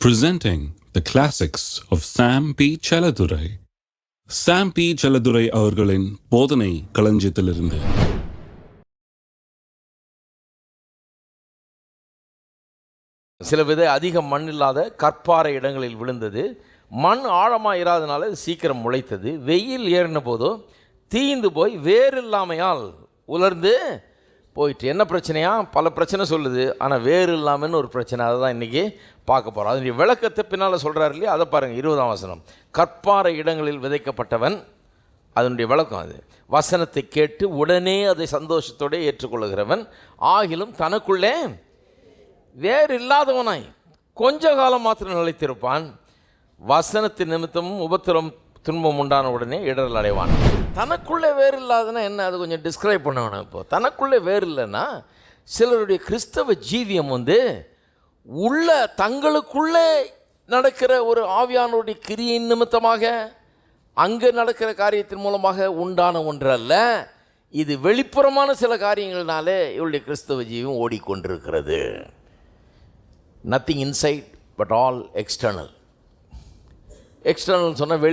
Presenting the classics of Sam P. Chaladurai. Sam P. Chaladurai அவர்களின் போதனை களஞ்சியத்திலிருந்து. சில விதை அதிக மண் இல்லாத கற்பாறை இடங்களில் விழுந்தது. மண் ஆழமாக இராதனால சீக்கிரம் முளைத்தது. வெயில் ஏறின போதோ தீந்து போய் வேறு இல்லாமையால் உலர்ந்து போயிட்டு. என்ன பிரச்சனையா? பல பிரச்சனை சொல்லுது, ஆனால் வேறு இல்லாமன்னு ஒரு பிரச்சனை. அதை தான் இன்றைக்கி பார்க்க போகிறோம். அதனுடைய விளக்கத்தை பின்னால் சொல்கிறார் இல்லையா, அதை பாருங்கள். 20ஆம் வசனம். கற்பாறை இடங்களில் விதைக்கப்பட்டவன், அதனுடைய விளக்கம் அது. வசனத்தை கேட்டு உடனே அதை சந்தோஷத்தோடு ஏற்றுக்கொள்ளுகிறவன், ஆகிலும் தனக்குள்ளே வேறு இல்லாதவனாய் கொஞ்ச காலம் மாத்திரம் நிலைத்திருப்பான். வசனத்தின் நிமித்தமும் உபத்திரம் துன்பம் உண்டான உடனே இடரல் அடைவான். தனக்குள்ளே வேறு இல்லாதனா என்ன? அது கொஞ்சம் டிஸ்கிரைப் பண்ண வேணும். இப்போது தனக்குள்ளே வேறு இல்லைன்னா, சிலருடைய கிறிஸ்தவ ஜீவியம் உள்ள தங்களுக்குள்ளே நடக்கிற ஒரு ஆவியானுடைய கிரியின் நிமித்தமாக அங்கே நடக்கிற காரியத்தின் மூலமாக உண்டான ஒன்று அல்ல. இது வெளிப்புறமான சில காரியங்கள்னாலே இவருடைய கிறிஸ்தவ ஜீவியம் ஓடிக்கொண்டிருக்கிறது. Nothing inside but all external. External சொன்னால்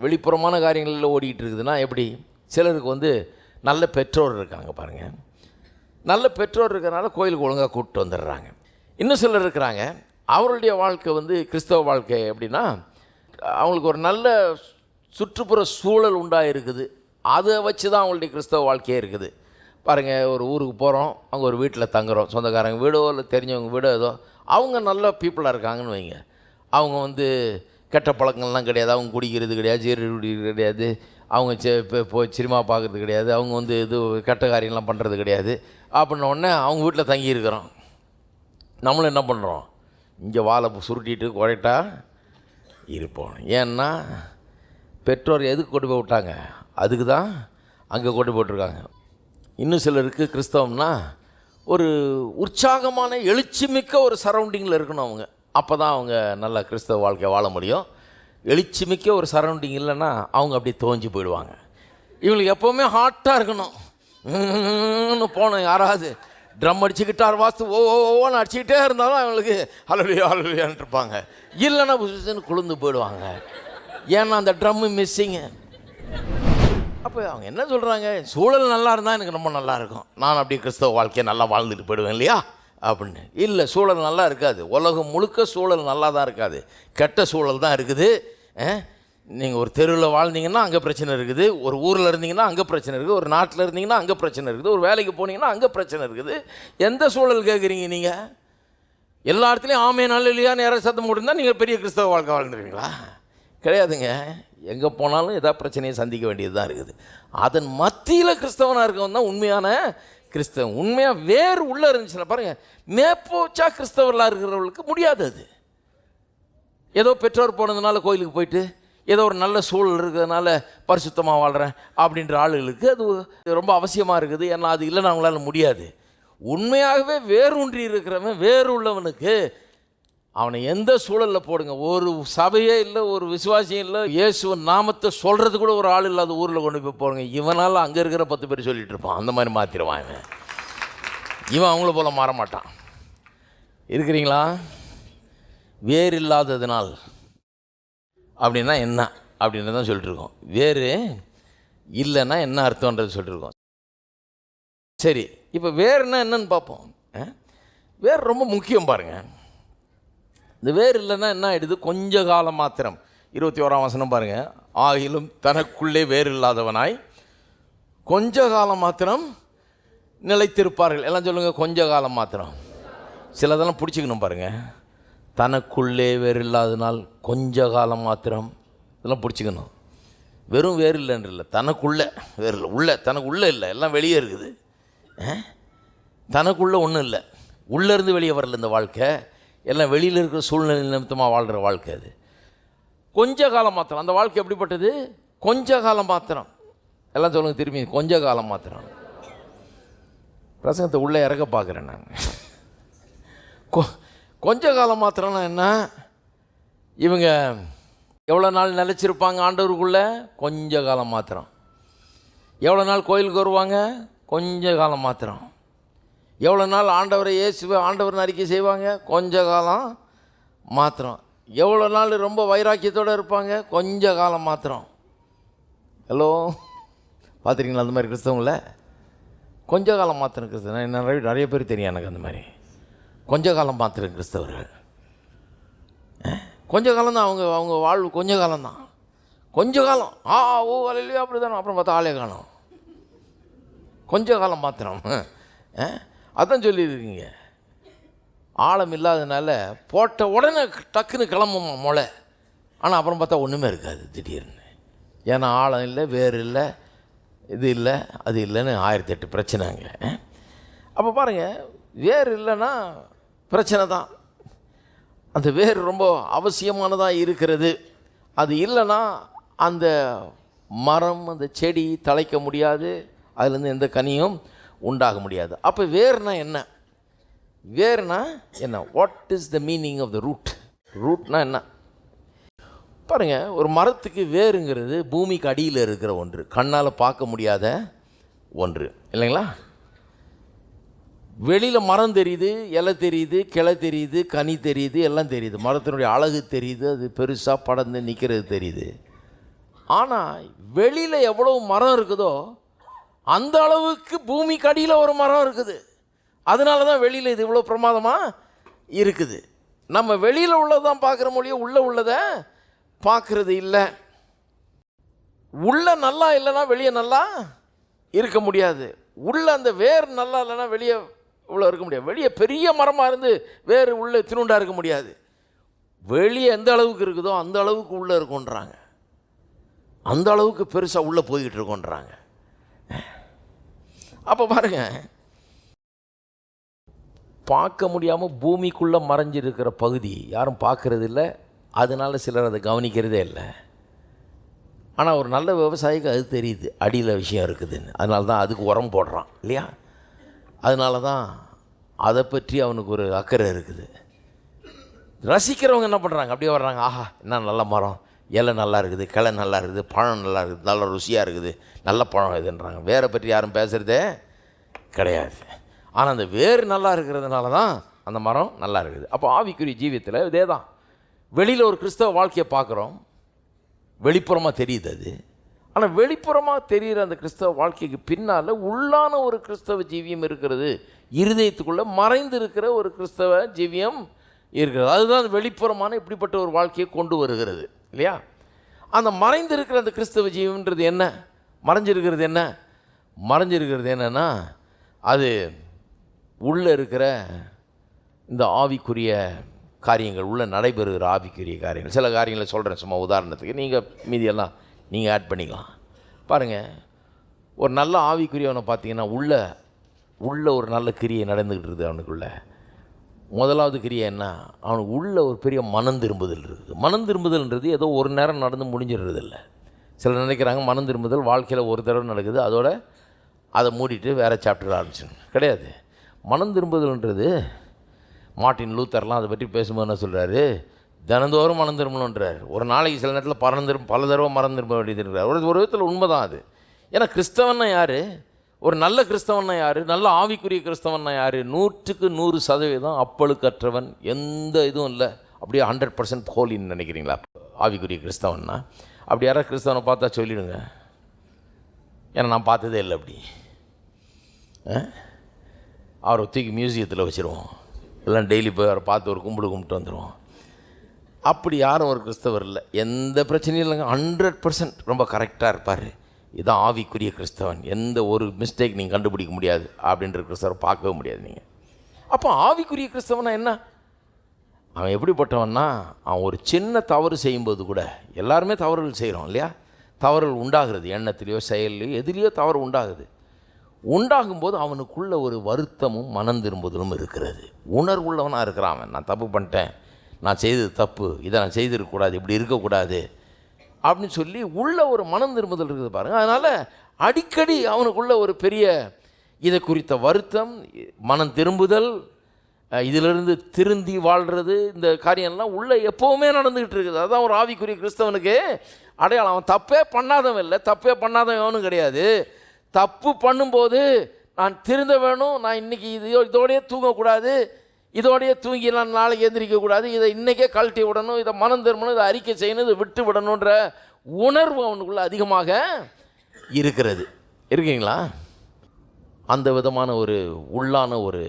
வெளிப்புறமான காரியங்களில் ஓடிக்கிட்டு இருக்குதுன்னா எப்படி? சிலருக்கு நல்ல பெற்றோர் இருக்காங்க பாருங்கள். நல்ல பெற்றோர் இருக்கிறனால கோயிலுக்கு ஒழுங்காக கூப்பிட்டு வந்துடுறாங்க. இன்னும் சிலர் இருக்கிறாங்க, அவருடைய வாழ்க்கை கிறிஸ்தவ வாழ்க்கை எப்படின்னா, அவங்களுக்கு ஒரு நல்ல சுற்றுப்புற சூழல் உண்டாக இருக்குது. அதை வச்சு தான் அவங்களுடைய கிறிஸ்தவ வாழ்க்கையே இருக்குது. பாருங்கள், ஒரு ஊருக்கு போகிறோம், அவங்க ஒரு வீட்டில் தங்குறோம், சொந்தக்காரங்க வீடோ இல்லை தெரிஞ்சவங்க வீடோ ஏதோ, அவங்க நல்ல பீப்புளாக இருக்காங்கன்னு வைங்க. அவங்க கெட்ட பழக்கங்கள்லாம் கிடையாது, அவங்க குடிக்கிறது கிடையாது, சீரடி குடிக்கிறது கிடையாது, அவங்க போய் சினிமா பார்க்குறது கிடையாது, அவங்க இது கெட்ட காரியம்லாம் பண்ணுறது கிடையாது. அப்படின்ன உடனே அவங்க வீட்டில் தங்கியிருக்கிறோம். நம்மளும் என்ன பண்ணுறோம்? இங்கே வாழை சுருட்டிட்டு குறைட்டா இருப்போம். ஏன்னா பெற்றோர் எதுக்கு கொண்டு போய் விட்டாங்க? அதுக்கு தான் அங்கே கொண்டு போட்டிருக்காங்க. இன்னும் சிலருக்கு கிறிஸ்தவம்னா ஒரு உற்சாகமான எழுச்சி மிக்க ஒரு சரௌண்டிங்கில் இருக்கணும் அவங்க. அப்போ தான் அவங்க நல்ல கிறிஸ்தவ வாழ்க்கை வாழ முடியும். எழுச்சி மிக்க ஒரு சரௌண்டிங் இல்லைன்னா அவங்க அப்படியே தோஞ்சி போயிடுவாங்க. இவங்களுக்கு எப்போவுமே ஹாட்டாக இருக்கணும். போனோம், யாராவது ட்ரம் அடிச்சு கிட்டார் வாஸ்து ஓன்னு அடிச்சுக்கிட்டே இருந்தாலும் அவங்களுக்கு ஹல்லேலூயா ஹல்லேலூயான்னு இருப்பாங்க. இல்லைன்னா புதுசுன்னு குளிர்ந்து போயிடுவாங்க. ஏன்னா அந்த ட்ரம்மு மிஸ்ஸிங்கு. அப்போ அவங்க என்ன சொல்கிறாங்க? சூழல் நல்லா இருந்தால் எனக்கு ரொம்ப நல்லா இருக்கும், நான் அப்படியே கிறிஸ்தவ வாழ்க்கையை நல்லா வாழ்ந்துட்டு போயிடுவேன் இல்லையா அப்படின்னு. இல்லை, சூழல் நல்லா இருக்காது. உலகம் முழுக்க சூழல் நல்லா தான் இருக்காது, கெட்ட சூழல் தான் இருக்குது. நீங்கள் ஒரு தெருவில் வாழ்ந்தீங்கன்னா அங்கே பிரச்சனை இருக்குது, ஒரு ஊரில் இருந்தீங்கன்னா அங்கே பிரச்சனை இருக்குது, ஒரு நாட்டில் இருந்தீங்கன்னா அங்கே பிரச்சனை இருக்குது, ஒரு வேலைக்கு போனீங்கன்னா அங்கே பிரச்சனை இருக்குது. எந்த சூழல் கேட்குறீங்க நீங்கள்? எல்லா இடத்துலையும் ஆமே நல்ல இல்லையான்னு யாராவது சத்தம் போட்டுருந்தா நீங்கள் பெரிய கிறிஸ்தவ வாழ்க்கை வாழ்ந்துருவீங்களா? கிடையாதுங்க. எங்கே போனாலும் ஏதாவது பிரச்சனையை சந்திக்க வேண்டியது தான் இருக்குது. அதன் மத்தியில் கிறிஸ்தவனாக இருக்கவன் தான் உண்மையான கிறிஸ்தவன். உண்மையாக வேறு உள்ளே இருந்துச்சுன்னா பாருங்கள், மேப்போச்சா கிறிஸ்தவர்களாக இருக்கிறவர்களுக்கு முடியாது. அது ஏதோ பெற்றோர் போனதுனால கோயிலுக்கு போயிட்டு ஏதோ ஒரு நல்ல சூழல் இருக்கிறதுனால பரிசுத்தமாக வாழ்கிறேன் அப்படின்ற ஆளுகளுக்கு அது ரொம்ப அவசியமாக இருக்குது. ஏன்னா அது இல்லைன்னா அவங்களால முடியாது. உண்மையாகவே வேரூன்றி இருக்கிறவன், வேறு உள்ளவனுக்கு அவனை எந்த சூழலில் போடுங்க, ஒரு சபையே இல்லை, ஒரு விசுவாசியும் இல்லை, இயேசுவின் நாமத்தை சொல்கிறது கூட ஒரு ஆள் இல்லாத ஊரில் கொண்டு போய் போடுங்க, இவனால் அங்கே இருக்கிற 10 பேர் சொல்லிகிட்டு இருப்பான். அந்த மாதிரி மாற்றிடுவான் இவன் அவங்கள போல் மாற மாட்டான். இருக்கிறீங்களா? வேறு இல்லாததுனால் அப்படின்னா என்ன அப்படின்னு தான் சொல்லிட்டுருக்கோம். வேறு இல்லைன்னா என்ன அர்த்தம்ன்றது சொல்லிட்டுருக்கோம். சரி, இப்போ வேறுன்னா என்னன்னு பார்ப்போம். வேறு ரொம்ப முக்கியம் பாருங்கள். இந்த வேறு இல்லைன்னா என்ன ஆகிடுது? கொஞ்ச காலம் மாத்திரம். 21ஆம் வசனம் பாருங்கள். ஆகிலும் தனக்குள்ளே வேறு இல்லாதவனாய் கொஞ்ச காலம் மாத்திரம் நிலைத்திருப்பார்கள். எல்லாம் சொல்லுங்கள், கொஞ்ச காலம் மாத்திரம். சிலதெல்லாம் பிடிச்சிக்கணும் பாருங்கள். தனக்குள்ளே வேறு இல்லாதனால் கொஞ்ச காலம் மாத்திரம், இதெல்லாம் பிடிச்சிக்கணும். வெறும் வேறு இல்லைன்னு இல்லை, தனக்குள்ளே வேறு இல்லை, உள்ள தனக்குள்ளே இல்லை, எல்லாம் வெளியே இருக்குது. தனக்குள்ளே ஒன்றும் இல்லை, உள்ளேருந்து வெளியே வரல இந்த வாழ்க்கை, எல்லாம் வெளியில் இருக்கிற சூழ்நிலை நிமித்தமாக வாழ்கிற வாழ்க்கை. அது கொஞ்ச காலம் மாத்திரம். அந்த வாழ்க்கை எப்படிப்பட்டது? கொஞ்ச காலம் மாத்திரம். எல்லாம் சொல்லுங்கள் திரும்பி, கொஞ்ச காலம் மாத்திரம். பிரசங்கத்தை உள்ளே இறக்க பார்க்குறேன் நான். கொஞ்ச காலம் மாத்திரம்னா என்ன? இவங்க எவ்வளோ நாள் நிலச்சிருப்பாங்க ஆண்டவருக்குள்ளே? கொஞ்ச காலம் மாத்திரம். எவ்வளோ நாள் கோயிலுக்கு வருவாங்க? கொஞ்ச காலம் மாத்திரம். எவ்வளோ நாள் ஆண்டவரை இயேசுவை ஆண்டவர்னு அறிக்கை செய்வாங்க? கொஞ்ச காலம் மாத்திரம். எவ்வளோ நாள் ரொம்ப வைராக்கியத்தோடு இருப்பாங்க? கொஞ்ச காலம் மாத்திரம். ஹலோ, பார்த்துருக்கீங்களா அந்த மாதிரி கிறிஸ்தவங்கள? கொஞ்ச காலம் மாத்திரம் கிறிஸ்தவ நிறைய பேர் தெரியும் எனக்கு. அந்த மாதிரி கொஞ்ச காலம் மாத்திரம் கிறிஸ்தவர்கள். கொஞ்ச காலம் தான் அவங்க வாழ்வு. கொஞ்ச காலம்தான், கொஞ்ச காலம். ஓ அலையிலையோ அப்படி தானே. அப்புறம் பார்த்தா ஆளே காணும். கொஞ்ச காலம் மாத்திரம். அதான் சொல்லியிருக்கீங்க. ஆழம் இல்லாததுனால போட்ட உடனே டக்குன்னு கிளம்புமா மொளை. ஆனால் அப்புறம் பார்த்தா ஒன்றுமே இருக்காது திடீர்னு. ஏன்னா ஆழம் இல்லை, வேறு இல்லை, இது இல்லை, அது இல்லைன்னு 1008 பிரச்சனைங்க. அப்போ பாருங்கள், வேர் இல்லைன்னா பிரச்சனை தான். அந்த வேர் ரொம்ப அவசியமானதாக இருக்கிறது. அது இல்லைன்னா அந்த மரம், அந்த செடி தழைக்க முடியாது, அதுலேருந்து எந்த கனியும் உண்டாக முடியாது. அப்போ வேர்னா என்ன? வேர்னா என்ன? What is the meaning of the root? ரூட்னா என்ன பாருங்கள். ஒரு மரத்துக்கு வேருங்கிறது பூமிக்கு அடியில் இருக்கிற ஒன்று, கண்ணால் பார்க்க முடியாத ஒன்று, இல்லைங்களா? வெளியில் மரம் தெரியுது, இலை தெரியுது, கிளை தெரியுது, கனி தெரியுது, எல்லாம் தெரியுது. மரத்தினுடைய அழகு தெரியுது, அது பெருசாக படர்ந்து நிற்கிறது தெரியுது. ஆனால் வெளியில் எவ்வளோ மரம் இருக்குதோ அந்த அளவுக்கு பூமிக்கு அடியில் ஒரு மரம் இருக்குது. அதனால தான் வெளியில் இது இவ்வளோ பிரமாதமாக இருக்குது. நம்ம வெளியில் உள்ளதான் பார்க்குற மொழியை உள்ளே உள்ளதை பார்க்குறது இல்லை. உள்ளே நல்லா இல்லைன்னா வெளியே நல்லா இருக்க முடியாது. உள்ளே அந்த வேர் நல்லா இல்லைன்னா வெளியே இவ்வளோ இருக்க முடியாது. வெளியே பெரிய மரமாக இருந்து வேறு உள்ளே திருண்டாக இருக்க முடியாது. வெளியே எந்த அளவுக்கு இருக்குதோ அந்த அளவுக்கு உள்ளே இருக்குன்றாங்க. அந்த அளவுக்கு பெருசாக உள்ளே போய்கிட்டு இருக்கோன்றாங்க. அப்போ பாருங்கள், பார்க்க முடியாமல் பூமிக்குள்ளே மறைஞ்சிருக்கிற பகுதி யாரும் பார்க்கறது இல்லை. அதனால சிலர் அதை கவனிக்கிறதே இல்லை. ஆனால் ஒரு நல்ல விவசாயிக்கு அது தெரியுது, அடியில் விஷயம் இருக்குதுன்னு. அதனால தான் அதுக்கு உரம் போடுறான், இல்லையா? அதனால தான் அதை பற்றி அவனுக்கு ஒரு அக்கறை இருக்குது. ரசிக்கிறவங்க என்ன பண்ணுறாங்க? அப்படியே வர்றாங்க, ஆஹா என்ன நல்ல மரம், இலை நல்லா இருக்குது, கிளை நல்லா இருக்குது, பழம் நல்லா இருக்குது, நல்ல ருசியாக இருக்குது, நல்ல பழம் இதுன்றாங்க. வேரை பற்றி யாரும் பேசுகிறதே கிடையாது. ஆனால் அந்த வேர் நல்லா இருக்கிறதுனால தான் அந்த மரம் நல்லா இருக்குது. அப்போ ஆவிக்குரிய ஜீவியத்தில் இதே தான். வெளியில் ஒரு கிறிஸ்தவ வாழ்க்கையை பார்க்குறோம், வெளிப்புறமாக தெரியுது அது. ஆனால் வெளிப்புறமாக தெரிகிற அந்த கிறிஸ்தவ வாழ்க்கைக்கு பின்னால் உள்ளான ஒரு கிறிஸ்தவ ஜீவியம் இருக்கிறது. இருதயத்துக்குள்ளே மறைந்து இருக்கிற ஒரு கிறிஸ்தவ ஜீவியம் இருக்கிறது. அதுதான் அந்த வெளிப்புறமான இப்படிப்பட்ட ஒரு வாழ்க்கையை கொண்டு வருகிறது, இல்லையா? அந்த மறைந்து இருக்கிற அந்த கிறிஸ்தவ ஜீவன்றது என்ன? மறைஞ்சிருக்கிறது என்ன? மறைஞ்சிருக்கிறது என்னன்னா, அது உள்ளே இருக்கிற இந்த ஆவிக்குரிய காரியங்கள், உள்ளே நடைபெறுகிற ஆவிக்குரிய காரியங்கள். சில காரியங்களை சொல்கிறேன் சும்மா உதாரணத்துக்கு, நீங்கள் மீதியெல்லாம் நீங்கள் ஆட் பண்ணிக்கலாம். பாருங்கள், ஒரு நல்ல ஆவிக்குரியவனை பார்த்தீங்கன்னா உள்ள ஒரு நல்ல கிரியை நடந்துக்கிட்டு இருக்குது அவனுக்குள்ள. முதலாவது கிரியை என்ன? அவனுக்கு உள்ள ஒரு பெரிய மனம் திரும்புதல் இருக்குது. மனம் திரும்புதல்ன்றது ஏதோ ஒரு நேரம் நடந்து முடிஞ்சிடுறது இல்லை. சிலர் நினைக்கிறாங்க மனம் திரும்புதல் வாழ்க்கையில் ஒரு தடவை நடக்குது, அதோட அதை மூடிட்டு வேறு சாப்டர் ஆரம்பிச்சிடும். கிடையாது. மனம் திரும்புதல்ன்றது, மார்ட்டின் லூத்தர்லாம் அதை பற்றி பேசும்போது என்ன சொல்கிறாரு? தினந்தோறும் மனம் திரும்பணுன்றார். ஒரு நாளைக்கு சில நேரத்தில் பல தடவை மனம் திரும்ப வேண்டியது இருக்கிறார். ஒரு விதத்தில் உண்மை தான் அது. ஏன்னா கிறிஸ்தவன்னா யார்? ஒரு நல்ல கிறிஸ்தவன்னா யார்? நல்ல ஆவிக்குரிய கிறிஸ்தவன்னா யார்? 100% அப்பழுக்கற்றவன், எந்த இதுவும் இல்லை, அப்படியே 100% ஹோலின்னு நினைக்கிறீங்களா ஆவிக்குரிய கிறிஸ்தவன்னா? அப்படி யாராவது கிறிஸ்தவனை பார்த்தா சொல்லிவிடுங்க. ஏன்னா நான் பார்த்ததே இல்லை. அப்படி அவரை தூக்கி மியூசியத்தில் வச்சுருவோம், எல்லாம் டெய்லி போய் அவரை பார்த்து ஒரு கும்பிட்டு வந்துடுவோம். அப்படி யாரும் ஒரு கிறிஸ்தவர் இல்லை. எந்த பிரச்சனையும் இல்லைங்க, 100% ரொம்ப கரெக்டாக இருப்பார். இதுதான் ஆவிக்குரிய கிறிஸ்தவன், எந்த ஒரு மிஸ்டேக் நீங்கள் கண்டுபிடிக்க முடியாது அப்படின்ற கிறிஸ்தவரை பார்க்கவே முடியாது நீங்கள். அப்போ ஆவிக்குரிய கிறிஸ்தவனா என்ன? அவன் எப்படிப்பட்டவன்னா, அவன் ஒரு சின்ன தவறு செய்யும்போது கூட, எல்லாருமே தவறுகள் செய்கிறோம் இல்லையா? தவறுகள் உண்டாகிறது, எண்ணத்துலேயோ செயல்லையோ எதுலேயோ தவறு உண்டாகுது. உண்டாகும்போது அவனுக்குள்ள ஒரு வருத்தமும் மனம் திரும்புதலும் இருக்கிறது. உணர்வுள்ளவனாக இருக்கிறான். அவன் நான் தப்பு பண்ணிட்டேன், நான் செய்தது தப்பு, இதை நான் செய்திருக்கக்கூடாது, இப்படி இருக்கக்கூடாது அப்படின்னு சொல்லி உள்ள ஒரு மனம் திரும்புதல் இருக்குது பாருங்கள். அதனால் அடிக்கடி அவனுக்குள்ள ஒரு பெரிய இதை குறித்த வருத்தம், மனம் திரும்புதல், இதிலிருந்து திருந்தி வாழ்கிறது, இந்த காரியம்லாம் உள்ளே எப்போவுமே நடந்துக்கிட்டு இருக்குது. அதுதான் ஒரு ஆவிக்குரிய கிறிஸ்தவனுக்கு அடையாளம். அவன் தப்பே பண்ணாதவன் இல்லை, தப்பே பண்ணாதவனும் கிடையாது. தப்பு பண்ணும்போது நான் திருந்த வேணும், நான் இன்றைக்கி இதோடையே தூங்கக்கூடாது, இதோடையே தூங்கி நான் நாளைக்கு எந்திரிக்கக்கூடாது, இதை இன்றைக்கே கழட்டி விடணும், இதை மனம் திரும்பணும், இதை அறிக்கை செய்யணும், இதை விட்டு விடணுன்ற உணர்வு அவனுக்குள்ளே அதிகமாக இருக்கிறது. இருக்கீங்களா? அந்த விதமான ஒரு உள்ளான ஒரு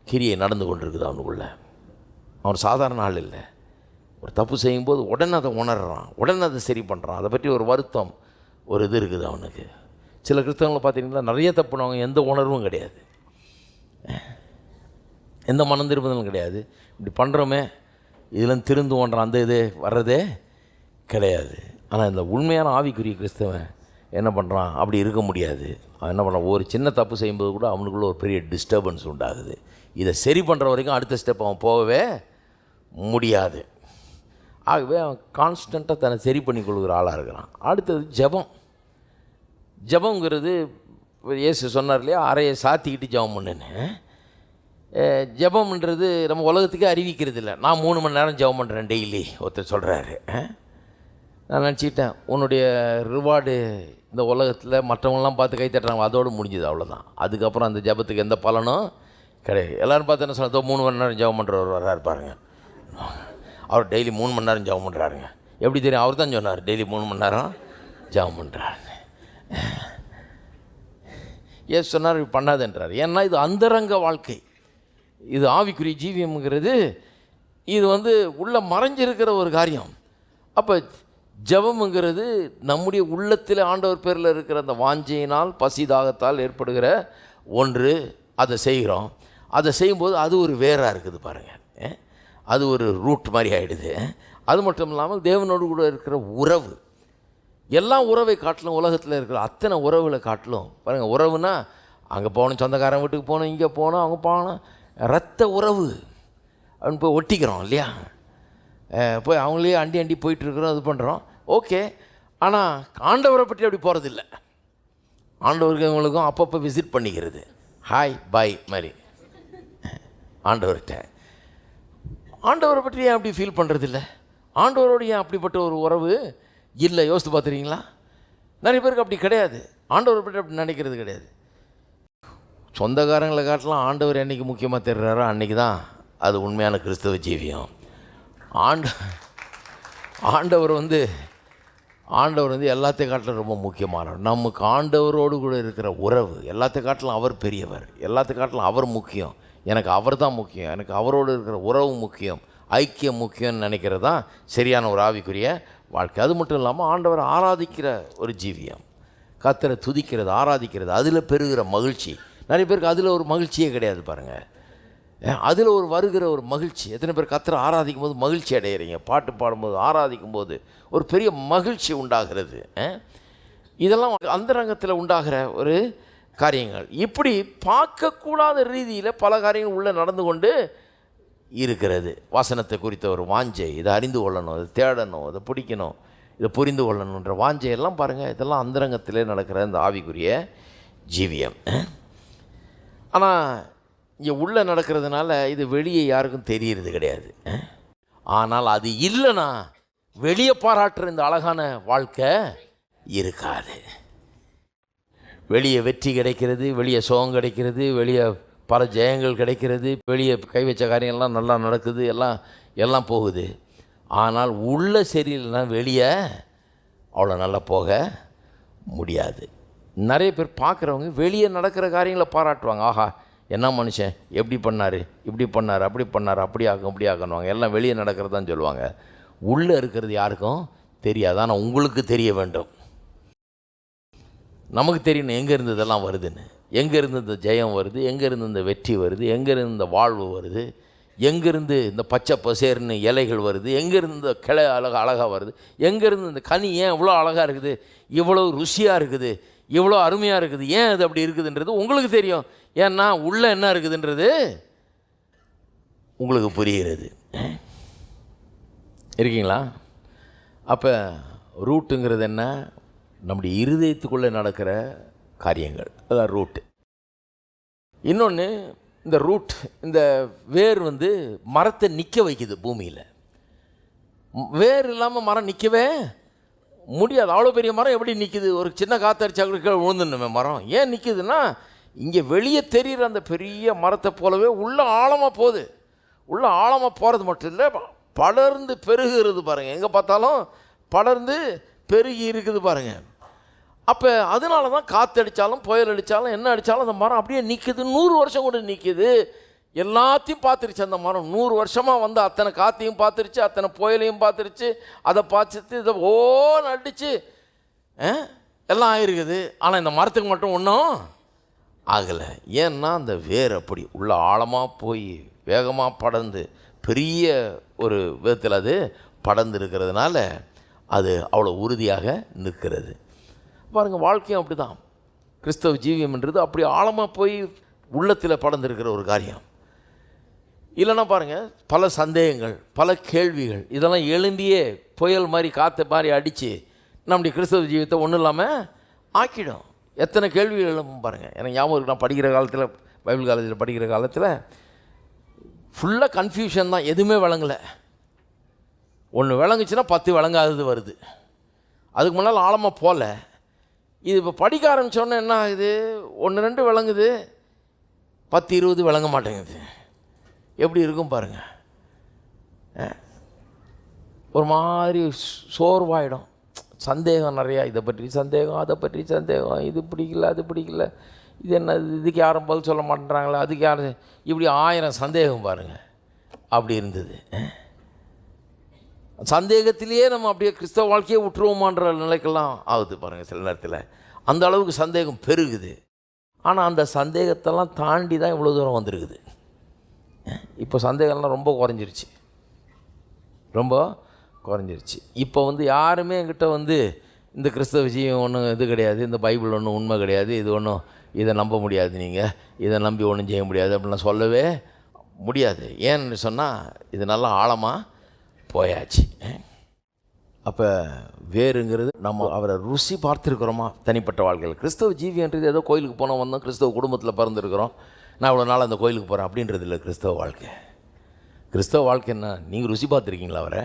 கிரியை நடந்து கொண்டிருக்குது அவனுக்குள்ள. அவன் சாதாரண ஆள் இல்லை. ஒரு தப்பு செய்யும்போது உடனே அதை உணர்றான், உடனே அதை சரி பண்ணுறான். அதை பற்றி ஒரு வருத்தம், ஒரு இது இருக்குது அவனுக்கு. சில கிறிஸ்தவங்களை பார்த்தீங்கன்னா நிறைய தப்புனவங்க எந்த உணர்வும் கிடையாது, எந்த மனம் திரும்புதலும் கிடையாது. இப்படி பண்ணுறோமே இதெல்லாம் திருந்துவோன்ற அந்த இது வர்றதே கிடையாது. ஆனால் இந்த உண்மையான ஆவிக்குரிய கிறிஸ்தவன் என்ன பண்ணுறான்? அப்படி இருக்க முடியாது. அவன் என்ன பண்ணுறான்? ஒரு சின்ன தப்பு செய்யும்போது கூட அவனுக்குள்ள ஒரு பெரிய டிஸ்டர்பன்ஸ் உண்டாகுது. இதை சரி பண்ணுற வரைக்கும் அடுத்த ஸ்டெப் அவன் போகவே முடியாது. ஆகவே அவன் கான்ஸ்டண்ட்டாக தன்னை சரி பண்ணி கொள்கிற ஆளாக இருக்கிறான். அடுத்தது ஜெபம். ஜெபங்கிறது இயேசு சொன்னார் இல்லையா, அறையை சாத்திக்கிட்டு ஜெபம் பண்ணுன்னு. ஜெபம்ன்றது நம்ம உலகத்துக்கே அறிவிக்கிறது இல்லை. நான் 3 மணி நேரம் ஜெபம் பண்ணுறேன் டெய்லி ஒருத்தர் சொல்கிறாரு. நான் நினச்சிக்கிட்டேன் உன்னுடைய ரிவார்டு இந்த உலகத்தில் மற்றவங்களாம் பார்த்து கை தட்டுறாங்க, அதோடு முடிஞ்சுது, அவ்வளோதான். அதுக்கப்புறம் அந்த ஜெபத்துக்கு எந்த பலனும் கிடையாது. எல்லோரும் பார்த்து என்ன சொன்னால் 3 மணி நேரம் ஜெபம் பண்ணுறவர் வர்றாரு பாருங்க, அவர் டெய்லி 3 மணி நேரம் ஜெபம் பண்ணுறாருங்க. எப்படி தெரியும்? அவர் தான் சொன்னார் டெய்லி 3 மணி நேரம் ஜெபம் பண்ணுறாருன்னு. ஏன் சொன்னார் இப்படி பண்ணாதுன்றார்? ஏன்னா இது அந்தரங்க வாழ்க்கை, இது ஆவிக்குரிய ஜீவியம்ங்கிறது இது உள்ள மறைஞ்சிருக்கிற ஒரு காரியம். அப்போ ஜெபம்ங்கிறது நம்முடைய உள்ளத்தில் ஆண்டவர் பேரில் இருக்கிற அந்த வாஞ்சையினால் பசி தாகத்தால் ஏற்படுகிற ஒன்று. அதை செய்கிறோம். அதை செய்யும்போது அது ஒரு வேராக இருக்குது பாருங்கள், அது ஒரு ரூட் மாதிரி ஆகிடுது. அது மட்டும் இல்லாமல் தேவனோடு கூட இருக்கிற உறவு, எல்லா உறவை காட்டிலும் உலகத்தில் இருக்கிற அத்தனை உறவுகளை காட்டிலும் பாருங்கள், உறவுனா அங்கே போகணும், சொந்தக்காரன் வீட்டுக்கு போகணும், இங்கே போகணும், அவங்க போகணும், இரத்த உறவு அப்படின்னு போய் ஒட்டிக்கிறோம் இல்லையா? போய் அவங்களே அண்டி அண்டி போயிட்டுருக்குறோம், இது பண்ணுறோம், ஓகே. ஆனால் ஆண்டவரை பற்றி அப்படி போகிறதில்ல. ஆண்டவருக்கு இவங்களுக்கும் அப்பப்போ விசிட் பண்ணிக்கிறது, ஹாய் பாய் மாதிரி. ஆண்டவரை பற்றி ஏன் அப்படி ஃபீல் பண்ணுறதில்ல? ஆண்டவரோடு ஏன் அப்படிப்பட்ட ஒரு உறவு இல்லை? யோசித்து பார்த்துறீங்களா? நிறைய பேருக்கு அப்படி கிடையாது. ஆண்டவரை பற்றி அப்படி நினைக்கிறது கிடையாது. சொந்தக்காரங்களை காட்டலாம் ஆண்டவர் என்றைக்கு முக்கியமாக தெரிகிறாரோ அன்றைக்கி தான் அது உண்மையான கிறிஸ்தவ ஜீவியம். ஆண்டவர் எல்லாத்தையும் காட்டிலும் ரொம்ப முக்கியமானவர். நமக்கு ஆண்டவரோடு கூட இருக்கிற உறவு எல்லாத்தையும் காட்டிலும் அவர் பெரியவர், எல்லாத்தையும் காட்டிலும் அவர் முக்கியம், எனக்கு அவர் தான் முக்கியம், எனக்கு அவரோடு இருக்கிற உறவு முக்கியம், ஐக்கியம் முக்கியம்னு நினைக்கிறது தான் சரியான ஒரு ஆவிக்குரிய வாழ்க்கை. அது மட்டும் இல்லாமல் ஆண்டவரை ஆராதிக்கிற ஒரு ஜீவியம், கர்த்தரை துதிக்கிறது, ஆராதிக்கிறது, அதில் பெறுகிற மகிழ்ச்சி. நிறைய பேருக்கு அதில் ஒரு மகிழ்ச்சியே கிடையாது பாருங்கள். அதில் ஒரு வருகிற ஒரு மகிழ்ச்சி. எத்தனை பேர் கர்த்தரை ஆராதிக்கும் போது மகிழ்ச்சி அடைகிறீங்க? பாட்டு பாடும்போது, ஆராதிக்கும் போது ஒரு பெரிய மகிழ்ச்சி உண்டாகிறது. இதெல்லாம் அந்தரங்கத்தில் உண்டாகிற ஒரு காரியங்கள். இப்படி பார்க்கக்கூடாத ரீதியில் பல காரியங்கள் உள்ளே நடந்து கொண்டு இருக்கிறது. வசனத்தை குறித்த ஒரு வாஞ்சை, இதை அறிந்து கொள்ளணும், இதை தேடணும், இதை பிடிக்கணும், இதை புரிந்து கொள்ளணுன்ற வாஞ்சையெல்லாம் பாருங்கள், இதெல்லாம் அந்தரங்கத்திலே நடக்கிற இந்த ஆவிக்குரிய ஜீவியம். ஆனால் இங்கே உள்ளே நடக்கிறதுனால இது வெளியே யாருக்கும் தெரியறது கிடையாது. ஆனால் அது இல்லைன்னா வெளியே பாராட்டுற இந்த அழகான வாழ்க்கை இருக்காது. வெளியே வெற்றி கிடைக்கிறது, வெளியே சுகம் கிடைக்கிறது, வெளியே பல ஜெயங்கள் கிடைக்கிறது, வெளியே கை வச்ச காரியங்கள்லாம் நல்லா நடக்குது, எல்லாம் போகுது. ஆனால் உள்ள சரியில்லைன்னா வெளியே அவ்வளோ நல்லா போக முடியாது. நிறைய பேர் பார்க்குறவங்க வெளியே நடக்கிற காரியங்களை பாராட்டுவாங்க. ஆஹா என்ன மனுஷன், எப்படி பண்ணார், இப்படி பண்ணார், அப்படி பண்ணார், அப்படி ஆகும் இப்படி ஆகணுவாங்க, எல்லாம் வெளியே நடக்கிறதான் சொல்லுவாங்க. உள்ளே இருக்கிறது யாருக்கும் தெரியாது. ஆனால் உங்களுக்கு தெரிய வேண்டும். நமக்கு தெரியணும் எங்கே இருந்து இதெல்லாம் வருதுன்னு, எங்கேருந்து இந்த ஜெயம் வருது, எங்கேருந்து இந்த வெற்றி வருது, எங்கேருந்து இந்த வாழ்வு வருது, எங்கேருந்து இந்த பச்சை பசேர்னு இலைகள் வருது, எங்கேருந்து இந்த கிளை அழகாக வருது, எங்கேருந்து இந்த கனி ஏன் இவ்வளோ அழகாக இருக்குது, இவ்வளோ ருசியாக இருக்குது, இவ்வளோ அருமையாக இருக்குது, ஏன் அது அப்படி இருக்குதுன்றது உங்களுக்கு தெரியும். ஏன்னா உள்ளே என்ன இருக்குதுன்றது உங்களுக்கு புரிகிறது. இருக்கீங்களா? அப்போ ரூட்டுங்கிறது என்ன? நம்முடைய இருதயத்துக்குள்ளே நடக்கிற காரியங்கள், அதான் ரூட்டு. இன்னொன்று, இந்த ரூட், இந்த வேர் மரத்தை நிற்க வைக்குது பூமியில். வேர் இல்லாமல் மரம் நிற்கவே முடியாது. அவ்வளோ பெரிய மரம் எப்படி நிற்குது? ஒரு சின்ன காற்றடிச்சா கூட கீழே விழுந்துடணுமே மரம். ஏன் நிற்குதுன்னா இங்கே வெளியே தெரிகிற அந்த பெரிய மரத்தை போலவே உள்ள ஆழமாக போகுது. உள்ள ஆழமாக போகிறது மட்டும் இல்லை, படர்ந்து பெருகுறது பாருங்கள். எங்கே பார்த்தாலும் படர்ந்து பெருகி இருக்குது பாருங்கள். அப்போ அதனால தான் காற்று அடித்தாலும் புயல் அடித்தாலும் என்ன அடித்தாலும் அந்த மரம் அப்படியே நிற்குது. 100 வருஷம் கூட நிற்கிது. எல்லாத்தையும் பார்த்துருச்சு அந்த மரம். 100 வருஷமாக வந்து அத்தனை காற்றையும் பார்த்துருச்சு, அத்தனை புயலையும் பார்த்துருச்சு, அதை பார்த்துட்டு இதை ஓன்னு அடித்து எல்லாம் ஆகிருக்குது. ஆனால் இந்த மரத்துக்கு மட்டும் ஒன்றும் ஆகலை. ஏன்னா அந்த வேர் அப்படி உள்ள ஆழமாக போய் வேகமாக படர்ந்து பெரிய ஒரு விதத்தில் அது படர்ந்து இருக்கிறதுனால அது அவ்வளோ உறுதியாக நிற்கிறது. பாருங்கள், வாழ்க்கையும் அப்படி தான். கிறிஸ்தவ ஜீவியம்ன்றது அப்படி ஆழமாக போய் உள்ளத்தில் படர்ந்துருக்கிற ஒரு காரியம். இல்லைன்னா பாருங்கள், பல சந்தேகங்கள், பல கேள்விகள் இதெல்லாம் எழும்பியே புயல் மாதிரி காற்று மாதிரி அடித்து நம்முடைய கிறிஸ்தவ ஜீவியத்தை ஒன்றும் இல்லாமல் ஆக்கிடும். எத்தனை கேள்விகள் எழும்பும் பாருங்கள். எனக்கு ஞாபகம் இருக்கு, நான் படிக்கிற காலத்தில், பைபிள் காலேஜில் படிக்கிற காலத்தில் ஃபுல்லாக கன்ஃபியூஷன் தான். எதுவுமே விளங்கலை. ஒன்று விளங்குச்சுன்னா 10 விளங்காதது வருது. அதுக்கு முன்னால் ஆழமாக போகல. இது இப்போ படிக்க ஆரம்பித்தோன்னே என்ன ஆகுது, 1-2 விளங்குது, 10-20 விளங்க மாட்டேங்குது. எப்படி இருக்கும் பாருங்கள். ஒரு மாதிரி சோர்வாயிடும். சந்தேகம் நிறையா, இதை பற்றி சந்தேகம், அதை பற்றி சந்தேகம், இது பிடிக்கல, அது பிடிக்கல, இது என்ன, இதுக்கு யாரும் பதில் சொல்ல மாட்டேறாங்களே, அதுக்கு யாரும், இப்படி 1000 சந்தேகம் பாருங்கள். அப்படி இருந்தது. சந்தேகத்திலேயே நம்ம அப்படியே கிறிஸ்தவ வாழ்க்கையே விட்டுருவோமான்ற நிலைக்கெல்லாம் ஆகுது பாருங்கள். சில நேரத்தில் அந்த அளவுக்கு சந்தேகம் பெருகுது. ஆனால் அந்த சந்தேகத்தெல்லாம் தாண்டி தான் இவ்வளோ தூரம் வந்திருக்குது. இப்போ சந்தேகம்லாம் ரொம்ப குறைஞ்சிருச்சு, ரொம்ப குறைஞ்சிருச்சு. இப்போ வந்து யாருமே என்கிட்ட வந்து இந்த கிறிஸ்தவ விஷயம் ஒன்றும் இது கிடையாது, இந்த பைபிள் ஒன்றும் உண்மை கிடையாது, இது ஒன்றும் இதை நம்ப முடியாது, நீங்கள் இதை நம்பி ஒன்றும் செய்ய முடியாது அப்படின்லாம் சொல்லவே முடியாது. ஏன்னு சொன்னால் இது நல்லா ஆழமாக போயாச்சு. அப்போ வேறுங்கிறது நம்ம அவரை ருசி பார்த்துருக்குறோமா தனிப்பட்ட வாழ்க்கையில். கிறிஸ்தவ ஜீவியன்றது ஏதோ கோயிலுக்கு போனோம் வந்தோம், கிறிஸ்தவ குடும்பத்தில் பிறந்திருக்கிறோம், நான் இவ்வளோ நாள் அந்த கோயிலுக்கு போகிறேன் அப்படின்றது இல்லை கிறிஸ்தவ வாழ்க்கை. கிறிஸ்தவ வாழ்க்கை என்ன, நீங்கள் ருசி பார்த்துருக்கீங்களா அவரை?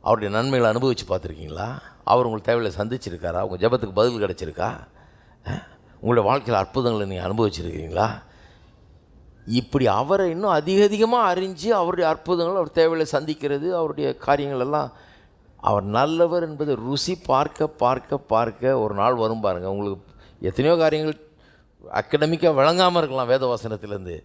அவருடைய நன்மைகளை அனுபவித்து பார்த்துருக்கீங்களா? அவர் உங்களுக்கு தேவையில்லை சந்திச்சிருக்காரா? உங்கள் ஜெபத்துக்கு பதில் கிடச்சிருக்கா? உங்களுடைய வாழ்க்கையில் அற்புதங்களை நீங்கள் அனுபவிச்சிருக்கிறீங்களா? இப்படி அவரை இன்னும் அதிகமாக அறிஞ்சு அவருடைய அற்புதங்கள், அவர் தேவையில்லை சந்திக்கிறது, அவருடைய காரியங்கள் எல்லாம், அவர் நல்லவர் என்பதை ருசி பார்க்க பார்க்க பார்க்க ஒரு நாள் வரும் பாருங்கள். உங்களுக்கு எத்தனையோ காரியங்கள் அக்கடமிக்காக விளங்காமல் இருக்கலாம். வேத வசனத்திலேருந்து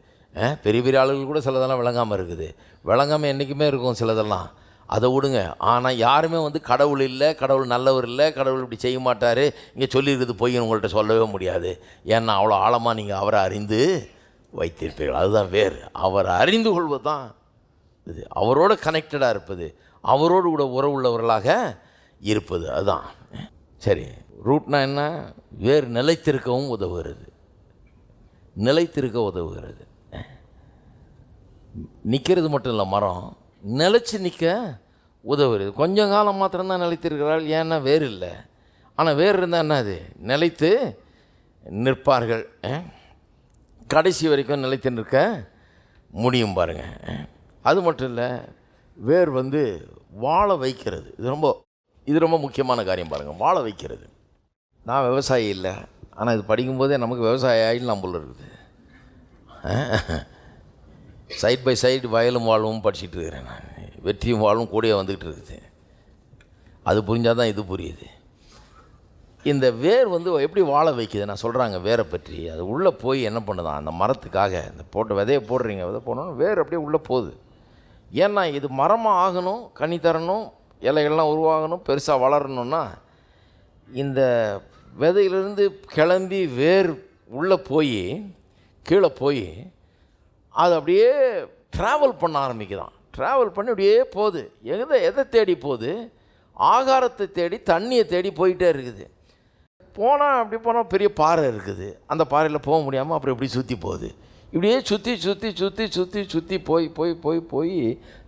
பெரிய பெரிய ஆளுகள் கூட சிலதெல்லாம் விளங்காமல் இருக்குது. விளங்காமல் என்றைக்குமே இருக்கும் சிலதெல்லாம், அதை விடுங்க. ஆனால் யாருமே வந்து கடவுள் இல்லை, கடவுள் நல்லவர் இல்லை, கடவுள் இப்படி செய்ய மாட்டார், இங்கே சொல்லியிருக்குது பொய்ன்னு உங்கள்கிட்ட சொல்லவே முடியாது. ஏன்னா அவ்வளோ ஆழமாக நீங்கள் அவரை அறிந்து வைத்திருப்பீர்கள். அதுதான் வேறு. அவரை அறிந்து கொள்வது தான் இது. அவரோட கனெக்டடாக இருப்பது, அவரோடு கூட உறவுள்ளவர்களாக இருப்பது, அதுதான் சரி. ரூட்னா என்ன? வேறு நிலைத்திருக்கவும் உதவுகிறது, நிலைத்திருக்க உதவுகிறது. நிற்கிறது மட்டும் இல்லை, மரம் நிலச்சி நிற்க உதவுகிறது. கொஞ்சம் காலம் மாத்திரம்தான் நிலைத்திருக்கிறாள், ஏன்னா வேறு இல்லை. ஆனால் வேறு இருந்தால் என்ன, அது நிலைத்து நிற்பார்கள். கடைசி வரைக்கும் நிலைத்து நிற்க முடியும் பாருங்கள். அது மட்டும் இல்லை, வேர் வந்து வாழ வைக்கிறது. இது ரொம்ப முக்கியமான காரியம் பாருங்கள், வாழ வைக்கிறது. நான் விவசாயி இல்லை, ஆனால் இது படிக்கும்போதே நமக்கு விவசாய ஆயில் போல இருக்குது. சைட் பை சைடு வயலும் வாழ்வும் படிச்சுட்டு இருக்கிறேன் நான். வெற்றியும் வாழும் கூடயே வந்துக்கிட்டு இருக்குது. அது புரிஞ்சால் தான் இது புரியுது. இந்த வேர் வந்து எப்படி வாழ வைக்குது நான் சொல்கிறாங்க வேரை பற்றி. அது உள்ளே போய் என்ன பண்ணுதான், அந்த மரத்துக்காக இந்த போட்ட விதையை போடுறீங்க, விதை போடணும், வேர் அப்படியே உள்ளே போகுது. ஏன்னா இது மரமாக ஆகணும், கனி தரணும், இலைகள்லாம் உருவாகணும், பெருசாக வளரணும்னா இந்த விதையிலிருந்து கிளம்பி வேர் உள்ளே போய் கீழே போய் அது அப்படியே ட்ராவல் பண்ண ஆரம்பிக்குதான். ட்ராவல் பண்ணி அப்படியே போகுது. எதை தேடி போகுது? ஆகாரத்தை தேடி, தண்ணியை தேடி போயிட்டே இருக்குது. அப்படி போனால் பெரிய பாறை இருக்குது, அந்த பாறையில் போக முடியாமல் அப்புறம் எப்படி சுற்றி போகுது. இப்படியே சுற்றி சுற்றி சுற்றி சுற்றி சுற்றி போய் போய் போய் போய்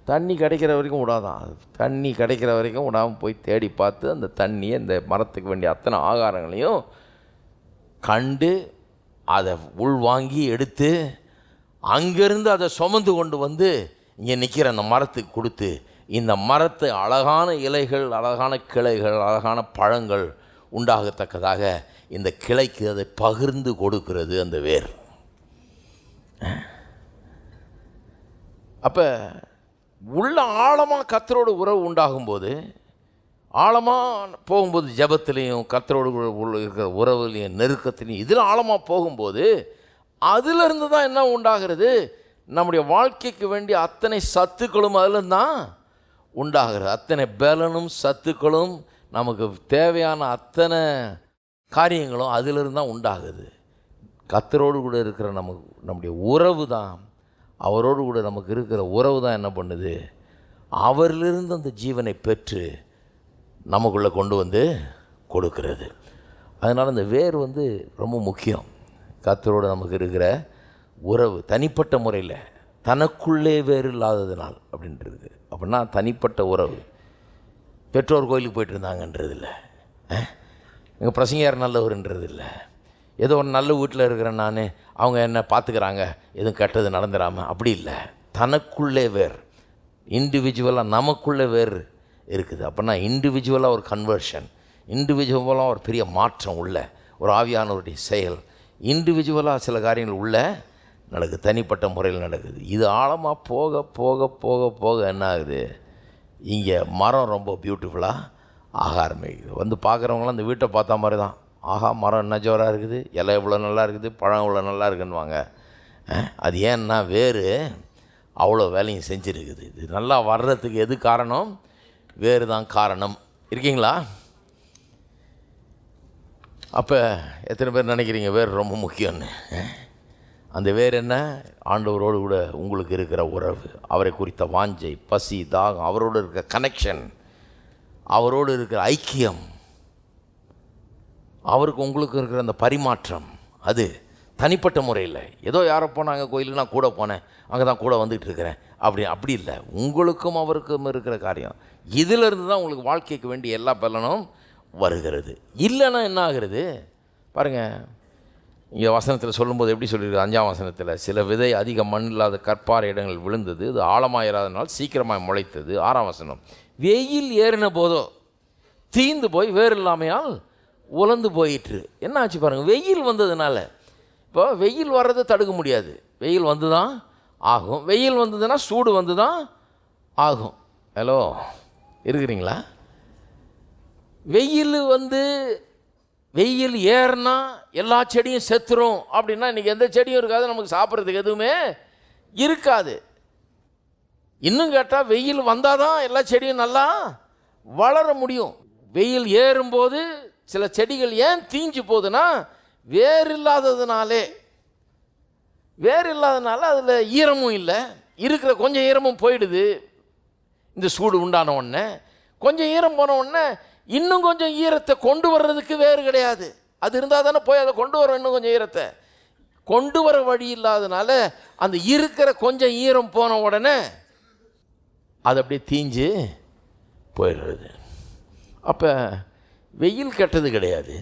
தண்ணி கிடைக்கிற வரைக்கும் விடாதான். தண்ணி கிடைக்கிற வரைக்கும் விடாமல் போய் தேடி பார்த்து அந்த தண்ணியை, இந்த மரத்துக்கு வேண்டிய அத்தனை ஆகாரங்களையும் கண்டு அதை உள்வாங்கி எடுத்து அங்கேருந்து அதை சுமந்து கொண்டு வந்து இங்கே நிற்கிற அந்த மரத்துக்கு கொடுத்து, இந்த மரத்து அழகான இலைகள், அழகான கிளைகள், அழகான பழங்கள் உண்டாகத்தக்கதாக இந்த கிளைக்கு அதை பகிர்ந்து கொடுக்கிறது அந்த வேர். அப்போ உள்ள ஆழமாக கர்த்தரோடு உறவு உண்டாகும்போது, ஆழமாக போகும்போது, ஜெபத்திலையும் கர்த்தரோடு இருக்கிற உறவுலையும் நெருக்கத்திலையும் இதில் ஆழமாக போகும்போது, அதிலிருந்து தான் என்ன உண்டாகிறது, நம்முடைய வாழ்க்கைக்கு வேண்டிய அத்தனை சத்துக்களும் அதில் தான் உண்டாகிறது. அத்தனை பலனும் சத்துக்களும் நமக்கு தேவையான அத்தனை காரியங்களும் அதிலிருந்து தான் உண்டாகுது. கர்த்தரோடு கூட இருக்கிற நம்முடைய உறவு தான், அவரோடு கூட நமக்கு இருக்கிற உறவு தான் என்ன பண்ணுது, அவரிலிருந்து அந்த ஜீவனை பெற்று நமக்குள்ளே கொண்டு வந்து கொடுக்கிறது. அதனால் அந்த வேர் ரொம்ப முக்கியம். கர்த்தரோடு நமக்கு இருக்கிற உறவு தனிப்பட்ட முறையில் தனக்குள்ளே வேறு இல்லாததுனால் அப்படின்றது. அப்படின்னா தனிப்பட்ட உறவு. பெற்றோர் கோயிலுக்கு போயிட்டு இருந்தாங்கன்றது இல்லை, எங்கள் பிரசங்கியார் நல்லவர்ன்றது இல்லை, ஏதோ ஒரு நல்ல வீட்டில் இருக்கிறேன் நான், அவங்க என்ன பார்த்துக்கிறாங்க, எதுவும் கெட்டது நடந்துடாமல், அப்படி இல்லை. தனக்குள்ளே வேர், இண்டிவிஜுவலாக நமக்குள்ளே வேர் இருக்குது. அப்படின்னா இண்டிவிஜுவலாக ஒரு கன்வர்ஷன், இண்டிவிஜுவலாக ஒரு பெரிய மாற்றம் உள்ள ஒரு ஆவியானவருடைய செயல், இண்டிவிஜுவலாக சில காரியங்கள் உள்ள நடக்குது, தனிப்பட்ட முறையில் நடக்குது. இது ஆழமாக போக போக போக போக என்ன ஆகுது, இங்கே மரம் ரொம்ப பியூட்டிஃபுல்லாக ஆக ஆரம்பிக்குது. பார்க்குறவங்களாம் அந்த வீட்டை பார்த்தா மாதிரி தான், ஆஹா மரம் என்ன ஜோராக இருக்குது, இலை இவ்வளோ நல்லா இருக்குது, பழம் இவ்வளோ நல்லா இருக்குன்னுவாங்க. அது ஏன்னா வேறு அவ்வளோ வேலையும் செஞ்சுருக்குது. இது நல்லா வர்றதுக்கு எது காரணம், வேறு தான் காரணம். இருக்கீங்களா? அப்போ எத்தனை பேர் நினைக்கிறீங்க வேறு ரொம்ப முக்கியம்னு? அந்த வேறு என்ன, ஆண்டவரோடு கூட உங்களுக்கு இருக்கிற உறவு, அவரை குறித்த வாஞ்சை, பசி, தாகம், அவரோடு இருக்கிற கனெக்ஷன், அவரோடு இருக்கிற ஐக்கியம், அவருக்கு உங்களுக்கு இருக்கிற அந்த பரிமாற்றம். அது தனிப்பட்ட முறையில் ஏதோ யாரோ போனாங்க கோயிலுக்கு, நான் கூட போனேன், அங்கே தான் கூட வந்துகிட்டு இருக்கிறேன், அப்படி இல்லை. உங்களுக்கும் அவருக்கும் இருக்கிற காரியம், இதிலிருந்து தான் உங்களுக்கு வாழ்க்கைக்கு வேண்டிய எல்லா பலனும் வருகிறது. இல்லைன்னா என்ன ஆகிறது பாருங்கள். இங்கே வசனத்தில் சொல்லும்போது எப்படி சொல்லியிருக்கு, 5ஆம் வசனத்தில், சில விதை அதிக மண் இல்லாத கற்பாறை இடங்கள் விழுந்தது, அது ஆழமாயிராதனால் சீக்கிரமாக முளைத்தது. 6ஆம் வசனம், வெயில் ஏறின போதோ தீந்து போய் வேறு இல்லாமையால் உலர்ந்து போயிற்று. என்ன ஆச்சு பாருங்கள், வெயில் வந்ததுனால. இப்போ வெயில் வர்றதை தடுக்க முடியாது, வெயில் வந்து தான் ஆகும். வெயில் வந்ததுன்னா சூடு வந்து தான் ஆகும். ஹலோ, இருக்கிறீங்களா? வெயில் ஏறினா எல்லா செடியும் செத்துரும் அப்படின்னா இன்றைக்கி எந்த செடியும் இருக்காது, நமக்கு சாப்பிட்றதுக்கு எதுவுமே இருக்காது. இன்னும் கேட்டால் வெயில் வந்தால் தான் எல்லா செடியும் நல்லா வளர முடியும். வெயில் ஏறும்போது சில செடிகள் ஏன் தீஞ்சு போகுதுன்னா வேர் இல்லாததுனால அதில் ஈரமும் இல்லை, இருக்கிற கொஞ்சம் ஈரமும் போயிடுது. இந்த சூடு உண்டான உடனே கொஞ்சம் ஈரம் போன உடனே இன்னும் கொஞ்சம் ஈரத்தை கொண்டு வர்றதுக்கு வேறு கிடையாது. அது இருந்தால் தானே போய் அதை கொண்டு வரோம். இன்னும் கொஞ்சம் ஈரத்தை கொண்டு வர வழி இல்லாதனால அந்த இருக்கிற கொஞ்சம் ஈரம் போன உடனே அது அப்படியே தீஞ்சு போயிடுறது. அப்போ வெயில் கெட்டது கிடையாது.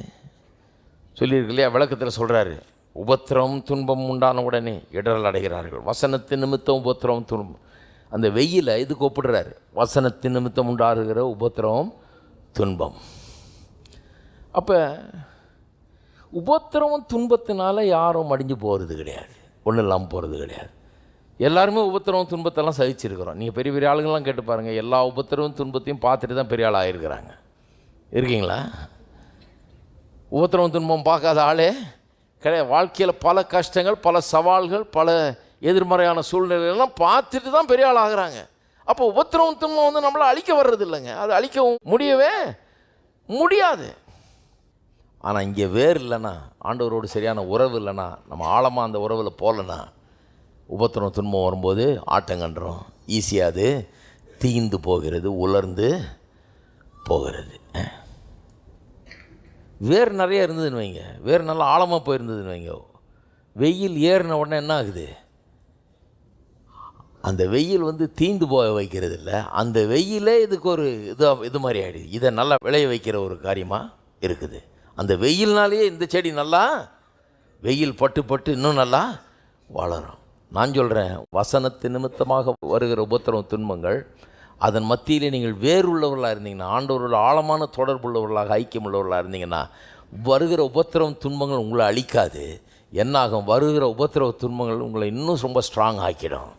சொல்லியிருக்கு இல்லையா, விளக்கத்தில் சொல்கிறாரு, உபத்திரம் துன்பம் உண்டான உடனே இடரல் அடைகிறார்கள், வசனத்தின் நிமித்தம் உபத்திரம் துன்பம். அந்த வெயிலை இதுக்கு ஒப்பிடுறாரு, வசனத்தின் நிமித்தம் உண்டாகுகிற உபத்திரம் துன்பம். அப்போ உபத்திரமும் துன்பத்தினால யாரும் மடிஞ்சு போகிறது கிடையாது, ஒன்றும் இல்லாமல் போகிறது கிடையாது. எல்லாருமே உபத்திரமும் துன்பத்தெல்லாம் சகிச்சிருக்கிறோம். நீங்கள் பெரிய பெரிய ஆளுங்கள்லாம் கேட்டு பாருங்கள், எல்லா உபத்திரமும் துன்பத்தையும் பார்த்துட்டு தான் பெரிய ஆள் ஆகிருக்கிறாங்க. இருக்கீங்களா? உபத்திரமும் துன்பம் பார்க்காத ஆளே கிடையாது. வாழ்க்கையில் பல கஷ்டங்கள், பல சவால்கள், பல எதிர்மறையான சூழ்நிலைகள்லாம் பார்த்துட்டு தான் பெரிய ஆள் ஆகிறாங்க. அப்போ உபத்திரமும் துன்பம் நம்மளை அழிக்க வர்றது இல்லைங்க, அது அழிக்க முடியவே முடியாது. ஆனால் இங்கே வேறு இல்லைன்னா, ஆண்டவரோடு சரியான உறவு இல்லைன்னா, நம்ம ஆழமாக அந்த உறவில் போகலன்னா, உபத்திரம் துன்பம் வரும்போது ஆட்டங்கன்றோம், ஈஸியாக அது தீந்து போகிறது, உலர்ந்து போகிறது. வேறு நிறைய இருந்ததுன்னு வைங்க, வேறு நல்லா ஆழமாக போயிருந்ததுன்னு வைங்க, வெயில் ஏறின உடனே என்ன ஆகுது, அந்த வெயில் தீந்து போக வைக்கிறது இல்லை, அந்த வெயிலே இதுக்கு ஒரு இது மாதிரி ஆகிடுது. இதை நல்லா விளைய வைக்கிற ஒரு காரியமாக இருக்குது. அந்த வெயில்னாலேயே இந்த செடி நல்லா வெயில் பட்டு பட்டு இன்னும் நல்லா வளரும். நான் சொல்கிறேன், வசனத்து நிமித்தமாக வருகிற உபத்திரம் துன்பங்கள், அதன் மத்தியிலே நீங்கள் வேறுள்ளவர்களாக இருந்தீங்கன்னா, ஆண்டவரோட ஆழமான தொடர்புள்ளவர்களாக ஐக்கியம் உள்ளவர்களாக இருந்தீங்கன்னா, வருகிற உபத்திரம் துன்பங்கள் உங்களை அழிக்காது. என்னாகும், வருகிற உபத்திரவ துன்பங்கள் உங்களை இன்னும் ரொம்ப ஸ்ட்ராங் ஆக்கிடும்.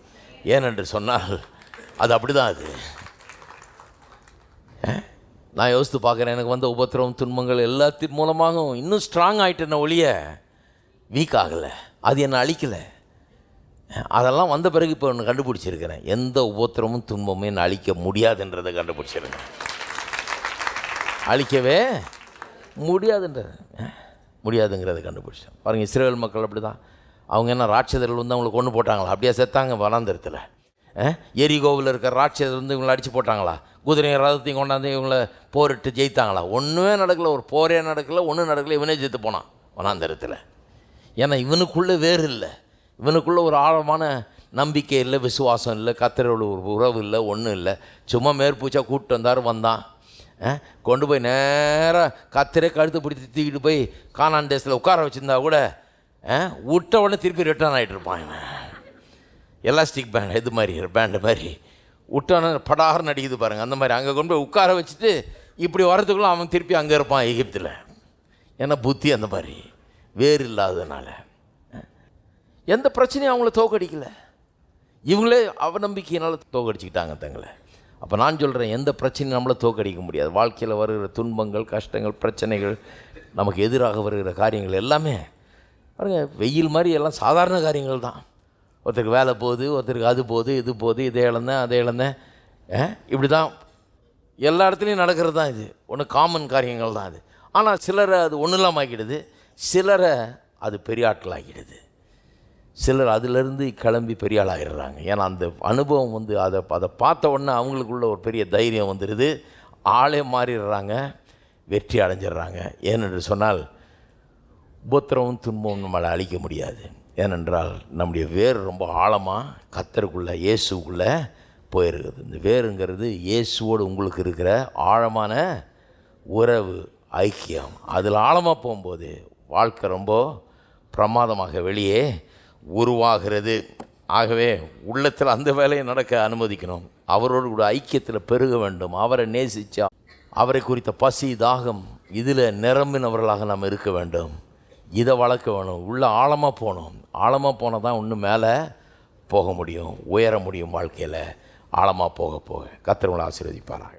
ஏனென்று சொன்னால் அது அப்படி தான். அது நான் யோசித்து பார்க்குறேன், எனக்கு வந்த உபத்திரவம் துன்பங்கள் எல்லாத்தின் மூலமாகவும் இன்னும் ஸ்ட்ராங் ஆகிட்டேன ஒழிய வீக் ஆகலை. அது என்னை அழிக்கலை. அதெல்லாம் வந்த பிறகு இப்போ ஒன்று கண்டுபிடிச்சிருக்கிறேன், எந்த உபத்திரமும் துன்பமும் என்னை அழிக்க முடியாதுன்றதை கண்டுபிடிச்சிருக்கேன். அழிக்கவே முடியாதுங்கிறத கண்டுபிடிச்சேன். பாருங்கள், இஸ்ரேல் மக்கள் அப்படி தான். அவங்க என்ன ராட்சதர்கள் வந்து அவங்களை கொண்டு போட்டாங்களா? அப்படியே செத்தாங்க வனாந்தரத்தில். எரிகோவில் இருக்கிற ராட்சதர் வந்து இவங்களை அடித்து போட்டாங்களா? குதிரை ரதத்தையும் கொண்டாந்து இவங்களை போரிட்டு ஜெயித்தாங்களா? ஒன்றுமே நடக்கலை. ஒரு போரே நடக்கலை, ஒன்றும் நடக்கலை. இவனே ஜெயித்து போனான் வனாந்தரத்தில். ஏன்னா இவனுக்குள்ளே வேறு இல்லை, இவனுக்குள்ளே ஒரு ஆழமான நம்பிக்கை இல்லை, விசுவாசம் இல்லை, கர்த்தரோட ஒரு உறவு இல்லை, ஒன்றும் இல்லை. சும்மா மேற்பூச்சா கூப்பிட்டு வந்தான். கொண்டு போய் நேராக கர்த்தரே கழுத்து பிடிச்சி தூக்கிட்டு போய் கானான் தேசத்தில் உட்கார வச்சுருந்தா கூட விட்ட உடனே திருப்பி ரிட்டர்ன் ஆகிட்டு இருப்பான். இவன் எலாஸ்டிக் பேண்ட், இது மாதிரி பேண்டு மாதிரி விட்டான படாரம் நடிக்குது பாருங்கள், அந்த மாதிரி அங்கே கொண்டு போய் உட்கார வச்சுட்டு இப்படி வரதுக்குள்ளே அவன் திருப்பி அங்கே இருப்பான் எகிப்தில். ஏன்னா புத்தி அந்த மாதிரி வேறு இல்லாததுனால எந்த பிரச்சனையும் அவங்கள தோக்கடிக்கலை. இவங்களே அவநம்பிக்கையினால் தோக்கடிச்சிக்கிட்டாங்க தங்களை. அப்போ நான் சொல்கிறேன், எந்த பிரச்சனையும் நம்மளை தோக்கடிக்க முடியாது. வாழ்க்கையில் வருகிற துன்பங்கள், கஷ்டங்கள், பிரச்சனைகள், நமக்கு எதிராக வருகிற காரியங்கள் எல்லாமே பாருங்க, வெயில் மாதிரி எல்லாம் சாதாரண காரியங்கள் தான். ஒருத்தருக்கு வேலை போகுது, ஒருத்தருக்கு அது போகுது, இது போகுது, இதை இழந்தேன், அதை இழந்தேன், இப்படி தான் எல்லா இடத்துலையும் நடக்கிறது தான். இது ஒன்று காமன் காரியங்கள் தான் அது. ஆனால் சிலரை அது ஒன்றும் இல்லாமல் ஆக்கிடுது, சிலரை அது பெரிய ஆட்கள் ஆக்கிடுது. சிலர் அதிலிருந்து கிளம்பி பெரிய ஆள் ஆகிடுறாங்க. ஏன்னா அந்த அனுபவம் வந்து அதை பார்த்த உடனே அவங்களுக்குள்ள ஒரு பெரிய தைரியம் வந்துடுது, ஆளே மாறிடுறாங்க, வெற்றி அடைஞ்சிடுறாங்க. ஏனென்று சொன்னால் உபத்திரமும் துன்பமும் நம்மளை அழிக்க முடியாது. ஏனென்றால் நம்முடைய வேர் ரொம்ப ஆழமாக கர்த்தருக்குள்ளே, இயேசுக்குள்ளே போயிருக்குது. இந்த வேருங்கிறது இயேசுவோடு உங்களுக்கு இருக்கிற ஆழமான உறவு, ஐக்கியம். அதில் ஆழமாக போகும்போது வாழ்க்கை ரொம்ப பிரமாதமாக வெளியே உருவாகிறது. ஆகவே உள்ளத்தில் அந்த வேலையை நடக்க அனுமதிக்கணும். அவரோடு கூட ஐக்கியத்தில் பெருக வேண்டும். அவரை நேசித்தா, அவரை குறித்த பசி, தாகம் இதில் நிரம்பினவர்களாக நாம் இருக்க வேண்டும். இதை வளர்க்க வேணும். உள்ள ஆழமாக போகணும். ஆழமாக போனால் தான் இன்னும் மேலே போக முடியும், உயர முடியும். வாழ்க்கையில் ஆழமாக போக கர்த்தர் உங்களை ஆசீர்வதிப்பாராக.